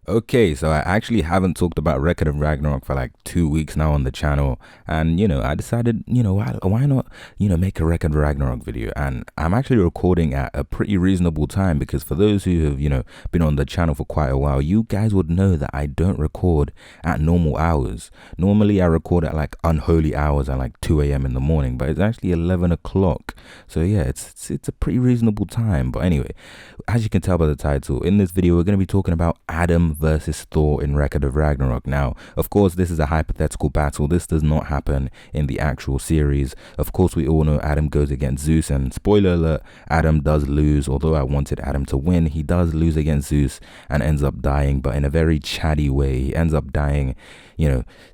Okay, so I actually haven't talked about Record of Ragnarok for like 2 weeks now on the channel, and I decided, why not, make a Record of Ragnarok video. And I'm actually recording at a pretty reasonable time because for those who have, been on the channel for quite a while, you guys would know that I don't record at normal hours. Normally, I record at like unholy hours at like 2 a.m. in the morning, but it's actually 11 o'clock. So yeah, it's a pretty reasonable time. But anyway, as you can tell by the title, in this video, we're going to be talking about Adam versus Thor in Record of Ragnarok. Now, of course, this is a hypothetical battle. This does not happen in the actual series. Of course, we all know Adam goes against Zeus, and spoiler alert, Adam does lose. Although I wanted Adam to win, he does lose against Zeus and ends up dying, but in a very chatty way. He ends up dying,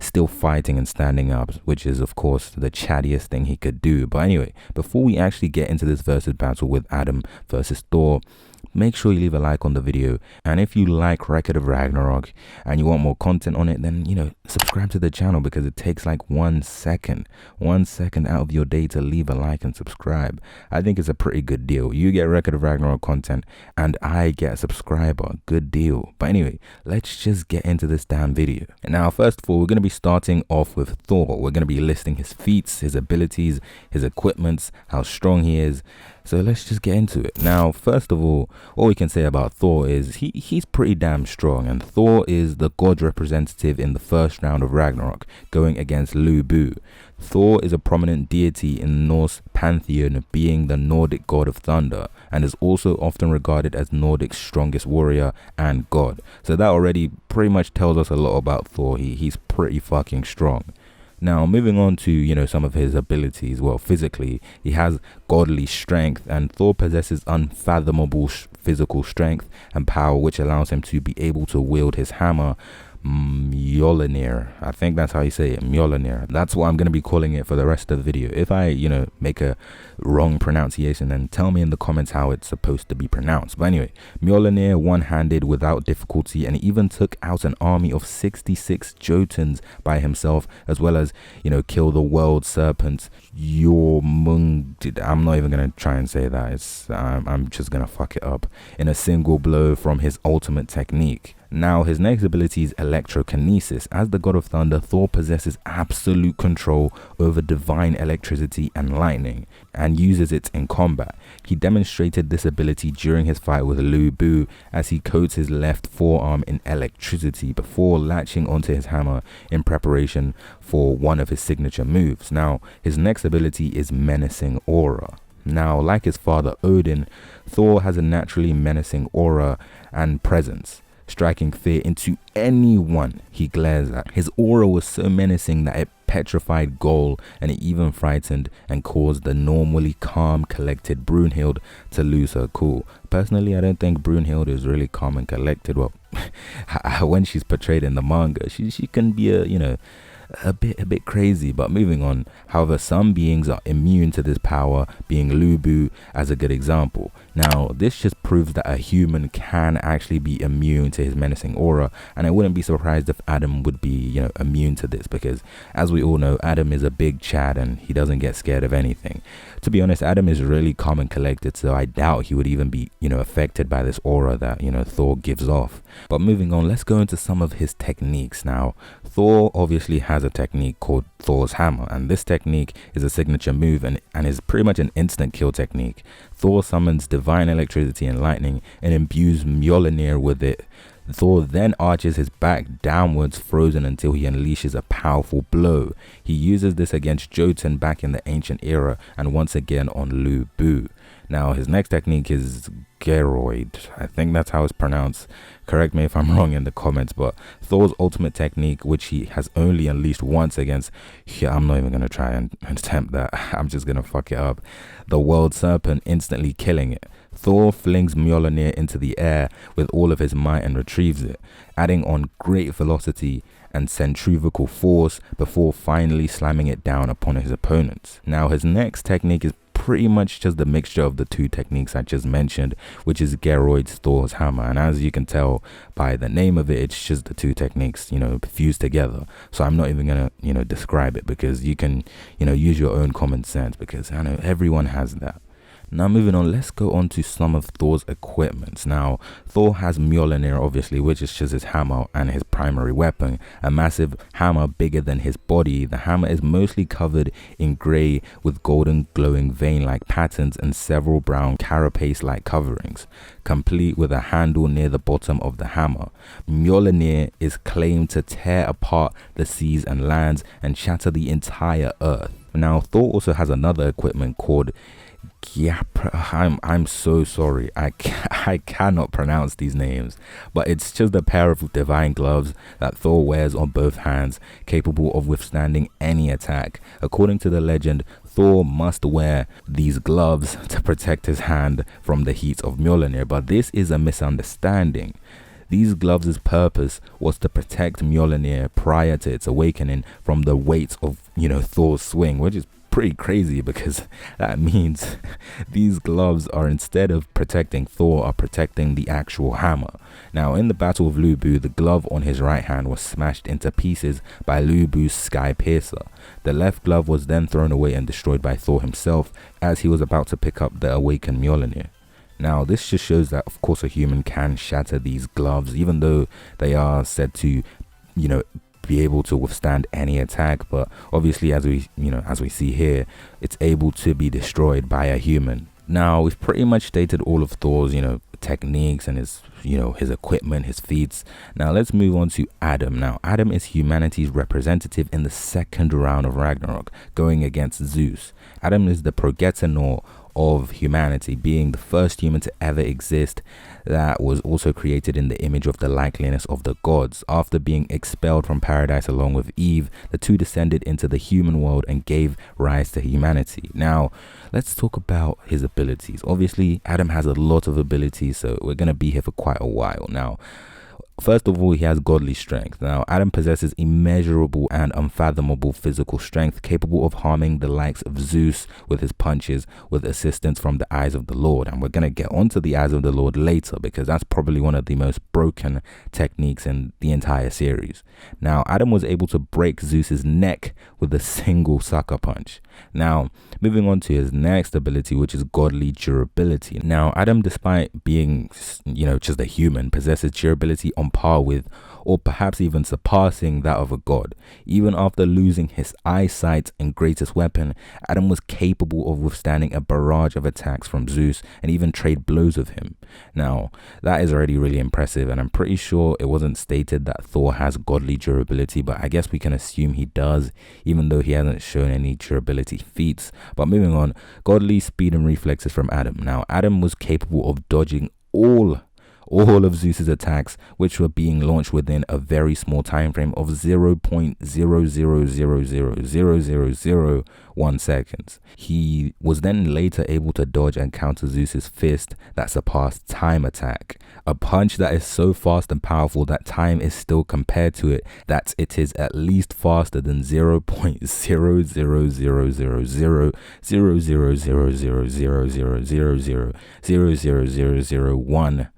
still fighting and standing up, which is, of course, the chattiest thing he could do. But anyway, before we actually get into this versus battle with Adam versus Thor, make sure you leave a like on the video, and if you like Record of Ragnarok and you want more content on it, then subscribe to the channel, because it takes like 1 second out of your day to leave a like and subscribe. I think it's a pretty good deal. You get Record of Ragnarok content and I get a subscriber. Good deal. But anyway, let's just get into this damn video. And now, first of all, we're going to be starting off with Thor. We're going to be listing his feats, his abilities, his equipments, how strong he is. So let's just get into it. Now, first of all we can say about Thor is he's pretty damn strong, and Thor is the god representative in the first round of Ragnarok, going against Lu. Thor is a prominent deity in the Norse pantheon, being the Nordic god of thunder, and is also often regarded as Nordic's strongest warrior and god. So that already pretty much tells us a lot about Thor. He's pretty fucking strong. Now, moving on to, some of his abilities. Well, physically, he has godly strength, and Thor possesses unfathomable physical strength and power, which allows him to be able to wield his hammer, Mjolnir. I think that's how you say it, Mjolnir. That's what I'm going to be calling it for the rest of the video. If I, make a wrong pronunciation, then tell me in the comments how it's supposed to be pronounced. But anyway, Mjolnir one-handed without difficulty, and even took out an army of 66 Jotuns by himself, as well as, kill the world serpent Jormungand. I'm not even going to try and say that. I'm just going to fuck it up. In a single blow from his ultimate technique. Now, his next ability is electrokinesis. As the god of thunder, Thor possesses absolute control over divine electricity and lightning, and uses it in combat. He demonstrated this ability during his fight with Lu, as he coats his left forearm in electricity before latching onto his hammer in preparation for one of his signature moves. Now, his next ability is menacing aura. Now, like his father Odin, Thor has a naturally menacing aura and presence, striking fear into anyone he glares at. His aura was so menacing that it petrified Goll, and it even frightened and caused the normally calm, collected Brunhild to lose her cool. Personally, I don't think Brunhild is really calm and collected. Well, when she's portrayed in the manga, she can be a bit crazy. But moving on, however, some beings are immune to this power, being Lu as a good example. Now, this just proves that a human can actually be immune to his menacing aura, and I wouldn't be surprised if Adam would be, immune to this, because as we all know, Adam is a big Chad and he doesn't get scared of anything. To be honest, Adam is really calm and collected, so I doubt he would even be, affected by this aura that, Thor gives off. But moving on, let's go into some of his techniques. Now, Thor obviously has a technique called Thor's hammer, and this technique is a signature move and is pretty much an instant kill technique. Thor summons divine electricity and lightning and imbues Mjolnir with it. Thor then arches his back downwards, frozen, until he unleashes a powerful blow. He uses this against Jotun back in the ancient era, and once again on Lu. Now, his next technique is Geroid. I think that's how it's pronounced. Correct me if I'm wrong in the comments, but Thor's ultimate technique, which he has only unleashed once against, I'm not even going to try and attempt that. I'm just going to fuck it up. The world serpent, instantly killing it. Thor flings Mjolnir into the air with all of his might and retrieves it, adding on great velocity and centrifugal force before finally slamming it down upon his opponents. Now, his next technique is pretty much just the mixture of the two techniques I just mentioned, which is Geroid's Thor's hammer, and as you can tell by the name of it, it's just the two techniques fused together. So I'm not even gonna describe it, because you can use your own common sense, because I know everyone has that. Now moving on, let's go on to some of Thor's equipments. Now, Thor has Mjolnir, obviously, which is just his hammer and his primary weapon, a massive hammer bigger than his body. The hammer is mostly covered in grey with golden glowing vein-like patterns and several brown carapace-like coverings, complete with a handle near the bottom of the hammer. Mjolnir is claimed to tear apart the seas and lands and shatter the entire earth. Now, Thor also has another equipment called I'm so sorry. I cannot pronounce these names, but it's just a pair of divine gloves that Thor wears on both hands, capable of withstanding any attack. According to the legend, Thor must wear these gloves to protect his hand from the heat of Mjolnir, but this is a misunderstanding. These gloves' purpose was to protect Mjolnir prior to its awakening from the weight of, Thor's swing, which is pretty crazy because that means these gloves are, instead of protecting Thor, are protecting the actual hammer. Now, in the Battle of Lubu, the glove on his right hand was smashed into pieces by Lubu's Sky Piercer. The left glove was then thrown away and destroyed by Thor himself as he was about to pick up the awakened Mjolnir. Now, this just shows that, of course, a human can shatter these gloves, even though they are said to, be able to withstand any attack. But obviously, as we see here, it's able to be destroyed by a human. Now, we've pretty much stated all of Thor's, techniques and his, his equipment, his feats. Now, let's move on to Adam. Now, Adam is humanity's representative in the second round of Ragnarok, going against Zeus. Adam is the progenitor of humanity, being the first human to ever exist that was also created in the image of the likeness of the gods. After being expelled from paradise along with Eve, the two descended into the human world and gave rise to humanity. Now, let's talk about his abilities. Obviously, Adam has a lot of abilities, so we're going to be here for quite a while. Now, first of all, he has godly strength. Now, Adam possesses immeasurable and unfathomable physical strength, capable of harming the likes of Zeus with his punches, with assistance from the eyes of the Lord. And we're going to get onto the eyes of the Lord later, because that's probably one of the most broken techniques in the entire series. Now, Adam was able to break Zeus's neck with a single sucker punch. Now, moving on to his next ability, which is godly durability. Now, Adam, despite being, just a human, possesses durability on par with, or perhaps even surpassing, that of a god. Even after losing his eyesight and greatest weapon, Adam was capable of withstanding a barrage of attacks from Zeus and even trade blows with him. Now, that is already really impressive, and I'm pretty sure it wasn't stated that Thor has godly durability, but I guess we can assume he does, even though he hasn't shown any durability feats. But moving on, godly speed and reflexes from Adam. Now, Adam was capable of dodging all of Zeus's attacks, which were being launched within a very small time frame of 0.000000001 seconds. He was then later able to dodge and counter Zeus's fist that surpassed time attack, a punch that is so fast and powerful that time is still compared to it, that it is at least faster than 0.000000000000000000001,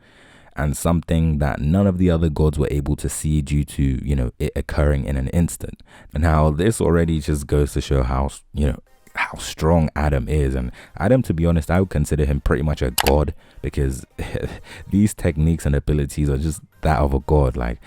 and something that none of the other gods were able to see due to, it occurring in an instant. Now, this already just goes to show how strong Adam is. And Adam, to be honest, I would consider him pretty much a god, because these techniques and abilities are just that of a god. Like,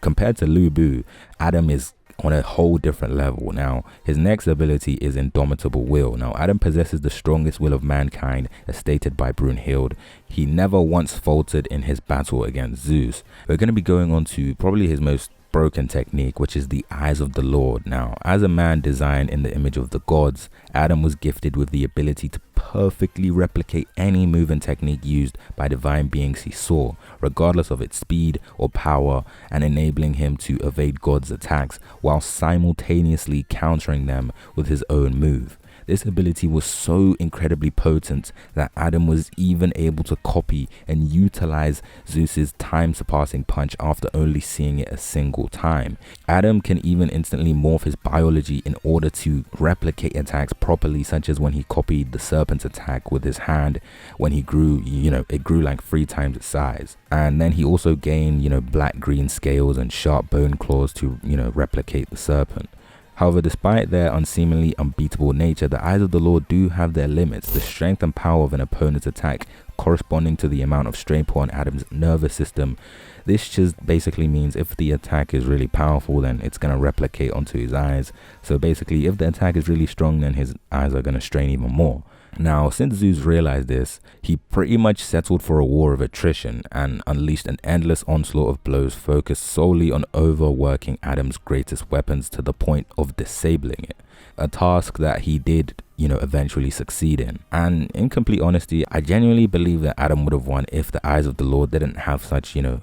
compared to Lubu, Adam is on a whole different level. Now, his next ability is indomitable will. Now, Adam possesses the strongest will of mankind, as stated by Brunhild. He never once faltered in his battle against Zeus. We're going to be going on to probably his most broken technique, which is the eyes of the Lord. Now, as a man designed in the image of the gods, Adam was gifted with the ability to perfectly replicate any move and technique used by divine beings he saw, regardless of its speed or power, and enabling him to evade God's attacks while simultaneously countering them with his own move. This ability was so incredibly potent that Adam was even able to copy and utilize Zeus's time-surpassing punch after only seeing it a single time. Adam can even instantly morph his biology in order to replicate attacks properly, such as when he copied the serpent's attack with his hand when he grew, it grew like 3 times its size. And then he also gained, black-green scales and sharp bone claws to, replicate the serpent. However, despite their unseemingly unbeatable nature, the eyes of the Lord do have their limits. The strength and power of an opponent's attack corresponding to the amount of strain put on Adam's nervous system. This just basically means if the attack is really powerful, then it's going to replicate onto his eyes. So basically, if the attack is really strong, then his eyes are going to strain even more. Now, since Zeus realized this, he pretty much settled for a war of attrition and unleashed an endless onslaught of blows focused solely on overworking Adam's greatest weapons to the point of disabling it. A task that he did, eventually succeed in. And in complete honesty, I genuinely believe that Adam would have won if the eyes of the Lord didn't have such a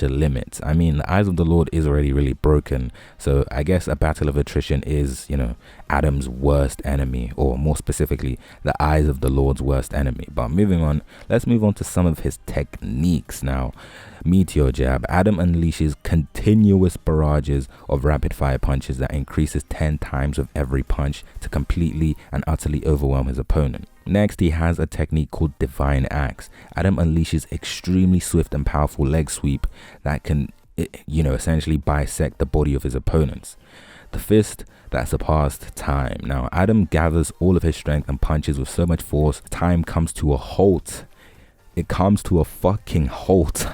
limit. I mean, the eyes of the Lord is already really broken. So I guess a battle of attrition is, Adam's worst enemy, or more specifically, the eyes of the Lord's worst enemy. But moving on, let's move on to some of his techniques now. Meteor Jab. Adam unleashes continuous barrages of rapid fire punches that increases 10 times with every punch to completely and utterly overwhelm his opponent. Next, he has a technique called Divine Axe. Adam unleashes extremely swift and powerful leg sweep that can, essentially bisect the body of his opponents. The Fist that surpassed time. Now, Adam gathers all of his strength and punches with so much force, time comes to a halt. It comes to a fucking halt.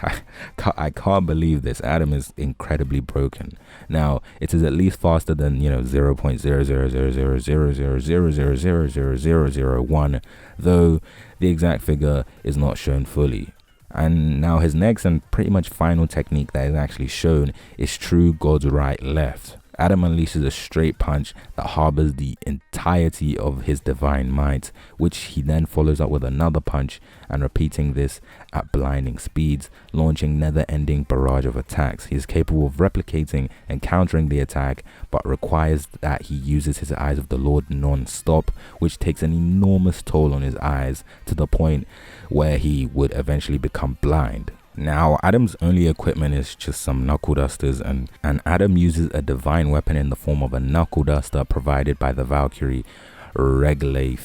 I can't believe this. Adam is incredibly broken. Now, it is at least faster than, 0.000000000000001, though the exact figure is not shown fully. And now his next and pretty much final technique that is actually shown is true God's right left. Adam unleashes a straight punch that harbors the entirety of his divine might, which he then follows up with another punch and repeating this at blinding speeds, launching never-ending barrage of attacks. He is capable of replicating and countering the attack, but requires that he uses his eyes of the Lord non-stop, which takes an enormous toll on his eyes to the point where he would eventually become blind. Now, Adam's only equipment is just some knuckle dusters, and Adam uses a divine weapon in the form of a knuckle duster provided by the Valkyrie Ragnarok.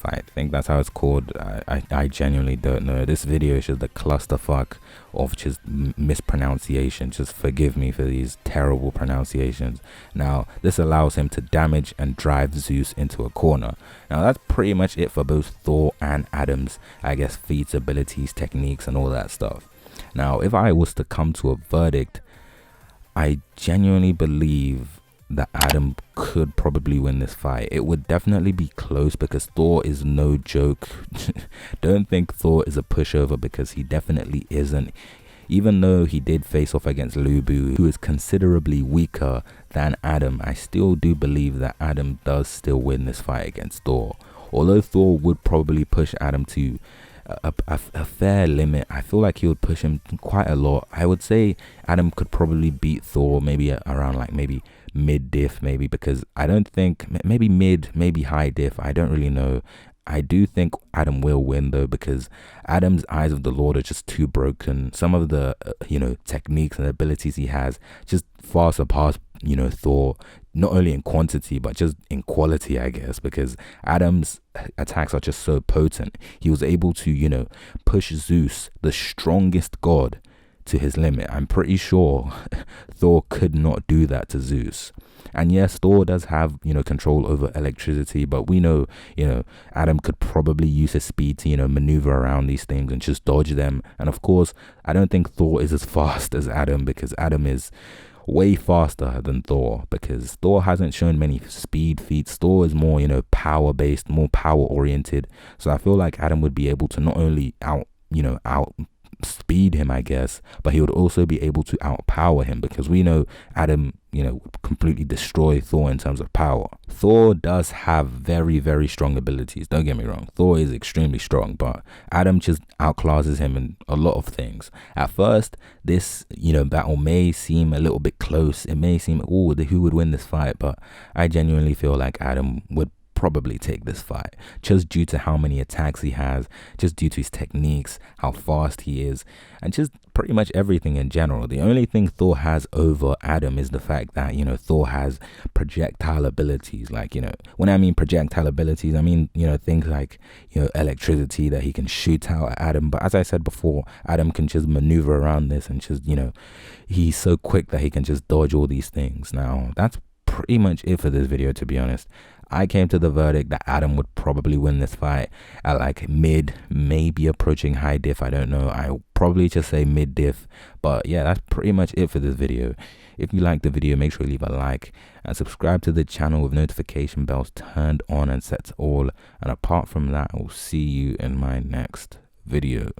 I think that's how it's called. I genuinely don't know. This video is just a clusterfuck of just mispronunciation. Just forgive me for these terrible pronunciations. Now, this allows him to damage and drive Zeus into a corner. Now, that's pretty much it for both Thor and Adam's, feats, abilities, techniques, and all that stuff. Now, if I was to come to a verdict, I genuinely believe that Adam could probably win this fight. It would definitely be close because Thor is no joke. Don't think Thor is a pushover, because he definitely isn't. Even though he did face off against Lubu, who is considerably weaker than Adam, I still do believe that Adam does still win this fight against Thor. Although Thor would probably push Adam to a fair limit, I feel like he would push him quite a lot. I would say Adam could probably beat Thor maybe around maybe mid diff, because I don't think, maybe mid, maybe high diff, I don't really know. I do think Adam will win though, because Adam's eyes of the Lord are just too broken. Some of the techniques and abilities he has just far surpass Thor, not only in quantity but just in quality, I guess, because Adam's attacks are just so potent. He was able to push Zeus, the strongest god, to his limit. I'm pretty sure Thor could not do that to Zeus. And yes, Thor does have control over electricity, but we know Adam could probably use his speed to maneuver around these things and just dodge them. And of course, I don't think Thor is as fast as Adam, because Adam is way faster than Thor, because Thor hasn't shown many speed feats. Thor is more power based, more power oriented. So I feel like Adam would be able to not only out speed him, I guess, but he would also be able to outpower him, because we know Adam completely destroy Thor in terms of power. Thor does have very, very strong abilities, don't get me wrong. Thor is extremely strong, but Adam just outclasses him in a lot of things. At first, this battle may seem a little bit close. It may seem, who would win this fight, but I genuinely feel like Adam would probably take this fight, just due to how many attacks he has, just due to his techniques, how fast he is, and just pretty much everything in general. The only thing Thor has over Adam is the fact that Thor has projectile abilities. When I mean projectile abilities, I mean things like electricity that he can shoot out at Adam. But as I said before, Adam can just maneuver around this, and just he's so quick that he can just dodge all these things. Now, that's pretty much it for this video, to be honest. I came to the verdict that Adam would probably win this fight at like mid, maybe approaching high diff. I don't know. I'll probably just say mid diff. But yeah, that's pretty much it for this video. If you like the video, make sure you leave a like and subscribe to the channel with notification bells turned on and set to all. And apart from that, I'll see you in my next video.